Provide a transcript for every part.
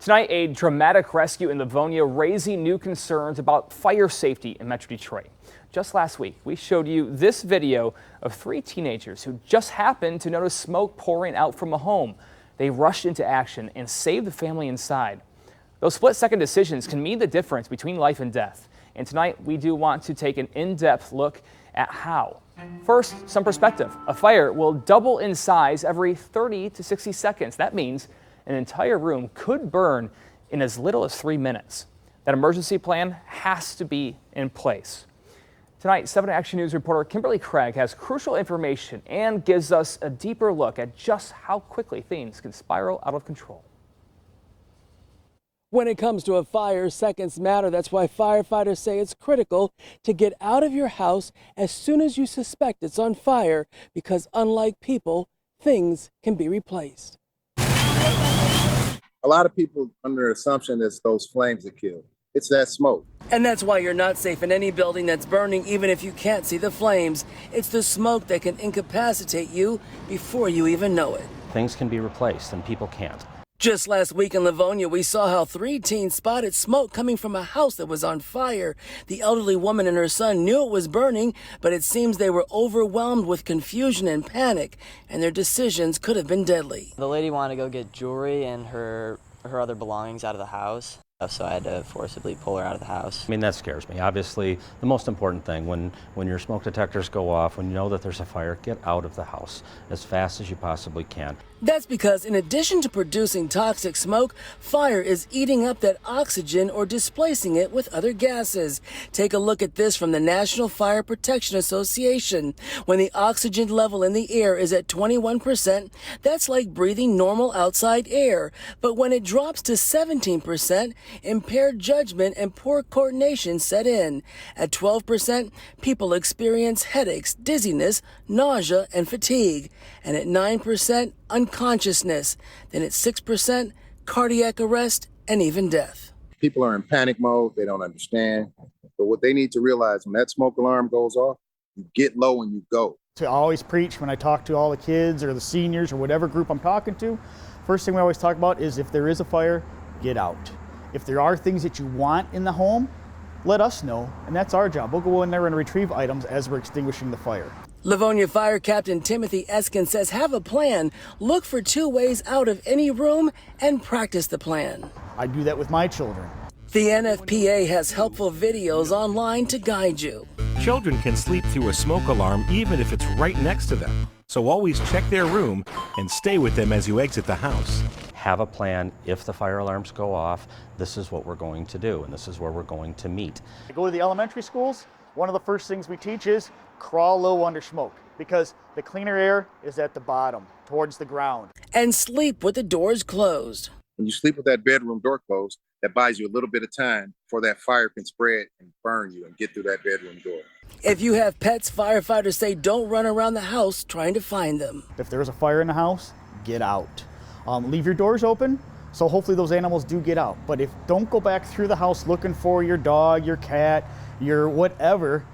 Tonight, a dramatic rescue in Livonia raising new concerns about fire safety in Metro Detroit. Just last week, we showed you this video of 3 teenagers who just happened to notice smoke pouring out from a home. They rushed into action and saved the family inside. Those split-second decisions can mean the difference between life and death. And tonight, we do want to take an in-depth look at how. First, some perspective. A fire will double in size every 30 to 60 seconds. That means an entire room could burn in as little as 3 minutes. That emergency plan has to be in place. Tonight, 7 Action News reporter Kimberly Craig has crucial information and gives us a deeper look at just how quickly things can spiral out of control. When it comes to a fire, seconds matter. That's why firefighters say it's critical to get out of your house as soon as you suspect it's on fire, because unlike people, things can be replaced. A lot of people under the assumption it's those flames that kill. It's that smoke. And that's why you're not safe in any building that's burning, even if you can't see the flames. It's the smoke that can incapacitate you before you even know it. Things can be replaced and people can't. Just last week in Livonia, we saw how 3 teens spotted smoke coming from a house that was on fire. The elderly woman and her son knew it was burning, but it seems they were overwhelmed with confusion and panic, and their decisions could have been deadly. The lady wanted to go get jewelry and her other belongings out of the house, so I had to forcibly pull her out of the house. I mean, that scares me. Obviously, the most important thing, when your smoke detectors go off, when you know that there's a fire, get out of the house as fast as you possibly can. That's because in addition to producing toxic smoke, fire is eating up that oxygen or displacing it with other gases. Take a look at this from the National Fire Protection Association. When the oxygen level in the air is at 21%, that's like breathing normal outside air. But when it drops to 17%, impaired judgment and poor coordination set in. At 12%, people experience headaches, dizziness, nausea, and fatigue. And at 9%, unconsciousness. Then at 6%, cardiac arrest and even death. People are in panic mode. They don't understand. But what they need to realize, when that smoke alarm goes off, you get low and you go. I always preach when I talk to all the kids or the seniors or whatever group I'm talking to, first thing we always talk about is if there is a fire, get out. If there are things that you want in the home, let us know, and that's our job. We'll go in there and retrieve items as we're extinguishing the fire. Livonia Fire Captain Timothy Eskin says have a plan. Look for 2 ways out of any room and practice the plan. I do that with my children. The NFPA has helpful videos online to guide you. Children can sleep through a smoke alarm even if it's right next to them. So always check their room and stay with them as you exit the house. Have a plan. If the fire alarms go off, this is what we're going to do, and this is where we're going to meet. I go to the elementary schools, one of the first things we teach is crawl low under smoke, because the cleaner air is at the bottom, towards the ground. And sleep with the doors closed. When you sleep with that bedroom door closed, that buys you a little bit of time before that fire can spread and burn you and get through that bedroom door. If you have pets, firefighters say don't run around the house trying to find them. If there's a fire in the house, get out. Leave your doors open, so hopefully those animals do get out. But don't go back through the house looking for your dog, your cat, your whatever.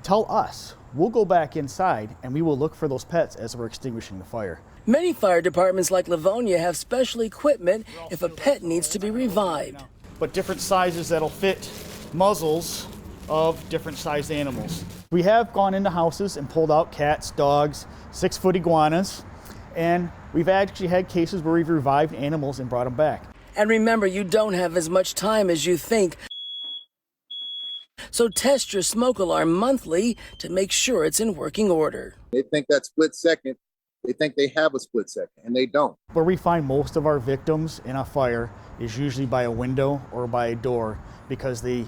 Tell us. We'll go back inside and we will look for those pets as we're extinguishing the fire. Many fire departments like Livonia have special equipment if a pet needs to be revived. But different sizes that'll fit muzzles of different sized animals. We have gone into houses and pulled out cats, dogs, 6-foot iguanas, and we've actually had cases where we've revived animals and brought them back. And remember, you don't have as much time as you think. So test your smoke alarm monthly to make sure it's in working order. They think that split second, they think they have a split second, and they don't. Where we find most of our victims in a fire is usually by a window or by a door, because they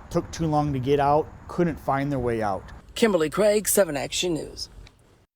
took too long to get out, couldn't find their way out. Kimberly Craig, 7 Action News.